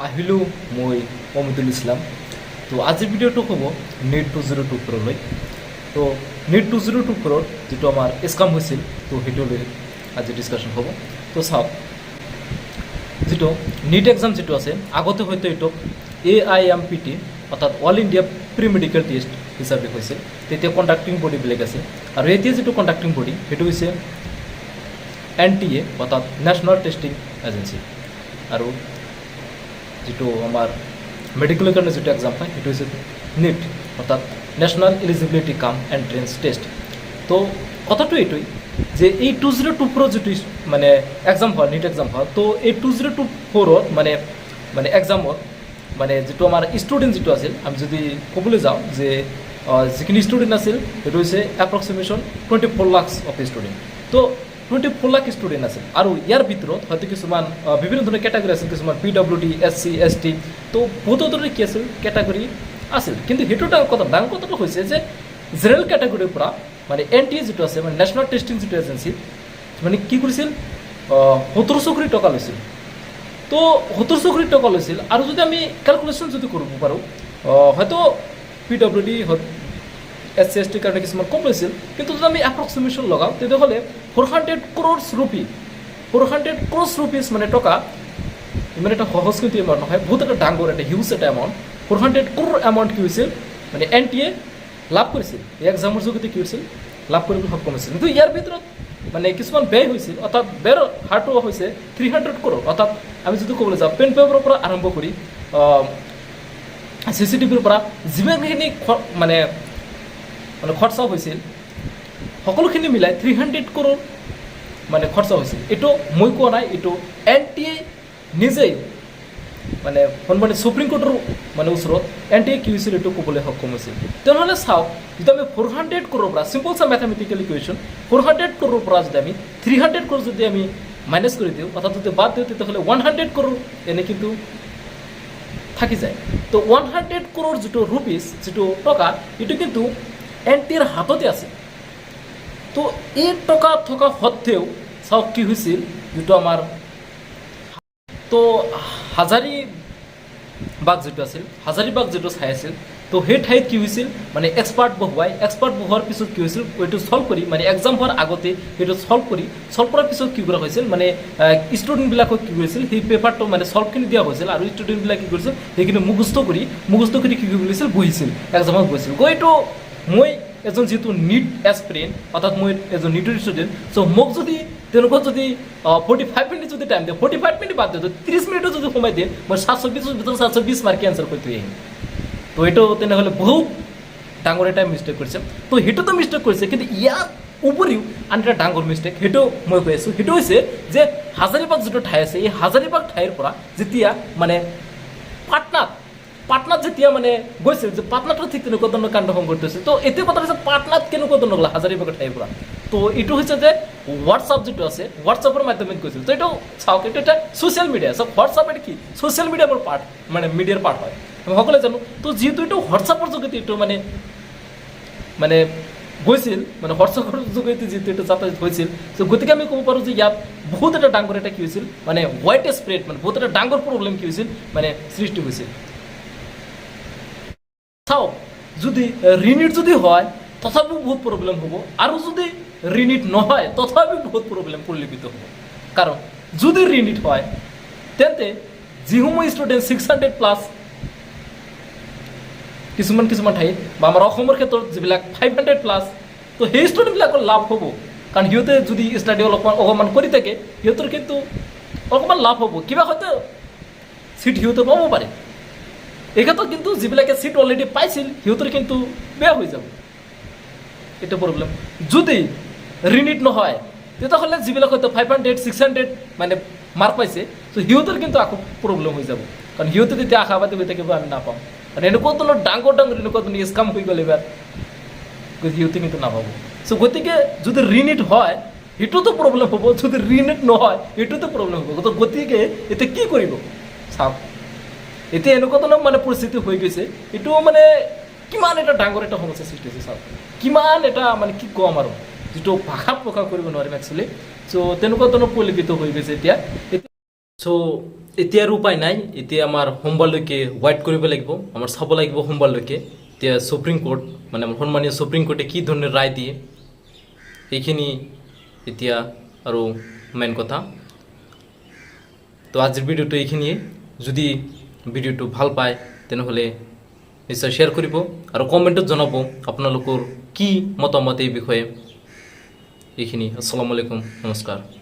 আহিলো মই অমিতুল ইছলাম। তো আজিৰ ভিডিঅ'টো হ'ব NEET 2024 লৈ। তো NEET 2024 যিটো আমাৰ স্কাম হৈছিল, তো সেইটো লৈ আজি ডিছকাশ্যন হ'ব। তো চাওক, যিটো NEET এক্সাম যিটো আছে, আগতে হয়তো এইটোক AIMPT অৰ্থাৎ all India pre medical test হিচাপে হৈছিল। তেতিয়া কণ্ডাক্টিং বডি বেলেগ আছিল, আৰু এতিয়া যিটো কণ্ডাক্টিং বডি সেইটো হৈছে NTA অৰ্থাৎ নেশ্যনেল টেষ্টিং এজেঞ্চি। আৰু যিটো আমাৰ মেডিকেলৰ কাৰণে যিটো এক্সাম হয় সেইটো হৈছে NEET অৰ্থাৎ নেশ্যনেল এলিজিবিলিটি কাম এণ্ট্ৰেঞ্চ টেষ্ট। তো কথাটো এইটোৱেই যে এই 2024 যিটো মানে এক্সাম হয়, NEET এক্সাম হয়, তো এই 2024 মানে এক্সামত মানে যিটো আমাৰ ষ্টুডেণ্ট যিটো আছিল, আমি যদি ক'বলৈ যাওঁ যে যিখিনি ষ্টুডেণ্ট আছিল সেইটো হৈছে এপ্ৰক্সিমেশ্যন 24 লাখ অফ ষ্টুডেণ্ট। তো 24 লাখ ষ্টুডেণ্ট আছিল, আৰু ইয়াৰ ভিতৰত হয়তো কিছুমান বিভিন্ন ধৰণৰ কেটাগৰী আছিল, কিছুমান PWD SC ST, তো বহুতো ধৰণৰ কি আছিল কেটাগৰী আছিল। কিন্তু সেইটো ডাঙৰ কথাটো হৈছে যে জেনেৰেল কেটাগৰীৰ পৰা মানে NTA যিটো আছে, মানে নেশ্যনেল টেষ্টিং যিটো এজেঞ্চি, মানে কি কৰিছিল 1700 কোটি টকা লৈছিল। তো 1700 কোটি টকা লৈছিল, আৰু যদি আমি কেলকুলেশ্যন যদি কৰিব পাৰোঁ, হয়তো PWD SC ST কাৰণে কিছুমান কম লৈছিল, কিন্তু যদি আমি এপ্ৰক্সিমেশ্যন লগাওঁ তেতিয়াহ'লে 400 crores rupees মানে টকা, ইমান এটা সহজ কিন্তু এমাউণ্ট নহয়, বহুত এটা ডাঙৰ এটা হিউজ এটা এমাউণ্ট। 400 crore এমাউণ্ট কি হৈছিল মানে NTA লাভ কৰিছিল, এই এক্সামৰ যোগেদি কি হৈছিল লাভ কৰিবলৈ সক্ষম হৈছিল। কিন্তু ইয়াৰ ভিতৰত মানে কিছুমান ব্যয় হৈছিল, অৰ্থাৎ ব্যয়ৰ হাৰটো হৈছে 300 crore। অৰ্থাৎ আমি যদি ক'বলৈ যাওঁ পেন পেপাৰৰ পৰা আৰম্ভ কৰি CCTVৰ পৰা যিমানখিনি মানে খৰচা হৈছিল, সকলোখিনি মিলাই 300 crore মানে খৰচা হৈছিল। এইটো মই কোৱা নাই, এইটো NTA নিজেই মানে সুপ্ৰিম কোৰ্টৰ মানে ওচৰত NTA কি হৈছিল এইটো ক'বলৈ সক্ষম হৈছিল। তেনেহ'লে চাওক, যদি আমি 400 crore পৰা চিম্পল চা মেথামেটিকেল ইকুৱেশ্যন, 400 crore পৰা যদি আমি 300 crore যদি আমি মাইনাছ কৰি দিওঁ, অৰ্থাৎ যদি বাদ দিওঁ, তেতিয়াহ'লে 100 crore এনে কিন্তু থাকি যায়। তো 100 crore যিটো ৰুপিজ, যিটো টকা, এইটো কিন্তু NTAৰ হাততে আছে। তো এই টকা থকা সত্ত্বেও চাওক কি হৈছিল, যিটো আমাৰ তো হাজাৰীবাগ যিটো আছিল, হাজাৰীবাগ যিটো ঠাই আছিল, তো সেই ঠাইত কি হৈছিল মানে এক্সপাৰ্ট বহোৱাৰ পিছত কি হৈছিল, এইটো ছল্ভ কৰি মানে এক্সাম হোৱাৰ আগতে সেইটো ছল্ভ কৰাৰ পিছত কি কৰা হৈছিল, মানে ষ্টুডেণ্টবিলাকক কি কৰিছিল, সেই পেপাৰটো মানে ছল্ভখিনি দিয়া হৈছিল, আৰু ষ্টুডেণ্টবিলাকে কি কৰিছিল সেইখিনি মুখস্থ কৰি কি কৰিছিল, বহিছিল, এক্সামত বহিছিল। এইটো মই এজন যিহেতু NEET এছপিৰেণ্ট, অৰ্থাৎ মই এজন NEETৰ ষ্টুডেণ্ট, চ' মোক যদি তেনেকুৱা যদি 45 মিনিট যদি টাইম দিয়ে, 45 মিনিট বাদ দিয়ে, 30 মিনিটো যদি সোমাই দিয়ে, মই 720 ভিতৰত 720 মাৰ্কে এনচাৰ কৰি থৈ আহিম। তো এইটো তেনেহ'লে বহুত ডাঙৰ এটা মিষ্টেক কৰিছে। তো সেইটোতো মিষ্টেক কৰিছে, কিন্তু ইয়াৰ উপৰিও আন এটা ডাঙৰ মিষ্টেক, সেইটো মই কৈ আছোঁ, সেইটো হৈছে যে হাজাৰীবাগ যিটো ঠাই আছে, এই হাজাৰীবাগ ঠাইৰ পৰা যেতিয়া মানে পাটনাত যেতিয়া মানে গৈছিল, যে পাটনাতো ঠিক তেনেকুৱা ধৰণৰ কাণ্ড সংঘটিত হৈছিল। তো এতিয়া কথা হৈছে পাটনাত কেনেকুৱা ধৰণৰ গ'ল হাজাৰীবাগৰ ঠাইৰ পৰা। তো এইটো হৈছে যে হোৱাটছআপ যিটো আছে, হোৱাটছআপৰ মাধ্যমত গৈছিল। তো এইটো চাওক, এইটো এটা ছ'চিয়েল মিডিয়া। চাওক, হোৱাটছআপ এটা কি ছ'চিয়েল মিডিয়াৰ পাৰ্ট, মানে মিডিয়াৰ পাৰ্ট হয়, আমি সকলোৱে জানো। তো যিহেতু এইটো হোৱাটছআপৰ যোগেদি এইটো মানে গৈছিল, মানে হোৱাটছআপৰ যোগেদি যিহেতু এইটো যাতায়াত হৈছিল, তো গতিকে আমি ক'ব পাৰোঁ যে ইয়াত বহুত এটা ডাঙৰ এটা কি হৈছিল, মানে হোৱাইট স্প্ৰেড, মানে বহুত এটা ডাঙৰ প্ৰব্লেম কি হৈছিল, মানে সৃষ্টি হৈছিল। চাওক, যদি ৰিনিট যদি হয় তথাপিও বহুত প্ৰব্লেম হ'ব, আৰু যদি ৰিনিট নহয় তথাপিও বহুত প্ৰব্লেম পৰিলক্ষিত হ'ব। কাৰণ যদি ৰিনিট হয় তেন্তে যিসমূহ ষ্টুডেণ্ট 600+ কিছুমান ঠাইত, বা আমাৰ অসমৰ ক্ষেত্ৰত যিবিলাক 500+, তো সেই ষ্টুডেণ্টবিলাকৰ লাভ হ'ব। কাৰণ সিহঁতে যদি ষ্টাডি অকণমান কৰি থাকে, সিহঁতৰ কিন্তু অকণমান লাভ হ'ব, কিবা হয়তো চিট সিহঁতে পাব পাৰে। এই ক্ষেত্ৰত কিন্তু যিবিলাকে চিট অলৰেডি পাইছিল সিহঁতৰ কিন্তু বেয়া হৈ যাব, এইটো প্ৰব্লেম। যদি ৰিনিট নহয় তেতিয়াহ'লে যিবিলাক হয়তো 500 600 মানে মাৰ্ক পাইছে, ত' সিহঁতৰ কিন্তু আকৌ প্ৰব্লেম হৈ যাব। কাৰণ সিহঁতে তেতিয়া আশাবাদী হৈ থাকিব আমি নাপাম, কাৰণ এনেকুৱা ধৰণৰ ডাঙৰ এনেকুৱা ধৰণৰ স্কাম হৈ গ'লে এবাৰ সিহঁতে কিন্তু নাপাব। চ' গতিকে যদি ৰিনিট হয় সেইটোতো প্ৰব্লেম হ'ব, যদি ৰিনিট নহয় সেইটোতো প্ৰব্লেম হ'ব। গতিকে এতিয়া কি কৰিব চাওক, এতিয়া এনেকুৱা ধৰণৰ মানে পৰিস্থিতি হৈ গৈছে, এইটো মানে কিমান এটা ডাঙৰ এটা সমস্যাৰ সৃষ্টি হৈছে। চাওক, কিমান এটা মানে কি ক'ম আৰু, যিটো ভাষাত প্ৰকাশ কৰিব নোৱাৰিম একচুৱেলি। চ' তেনেকুৱা ধৰণৰ পৰিলক্ষিত হৈ গৈছে এতিয়া। চ' এতিয়া আৰু উপায় নাই, এতিয়া আমাৰ সোমবাৰলৈকে ৱেইট কৰিব লাগিব, আমাৰ চাব লাগিব সোমবাৰলৈকে এতিয়া সুপ্ৰিম কোৰ্ট মানে আমাৰ সন্মানীয় সুপ্ৰিম কোৰ্টে কি ধৰণৰ ৰায় দিয়ে এইখিনি এতিয়া আৰু মেইন কথা। তো আজিৰ ভিডিঅ'টো এইখিনিয়ে। যদি ভিডিঅ'টো ভাল পায় তেনেহ'লে নিশ্চয় শ্বেয়াৰ কৰিব আৰু কমেণ্টত জনাব আপোনালোকৰ কি মতামত এই বিষয়ে। এইখিনি। আসসালামু আলাইকুম, নমস্কাৰ।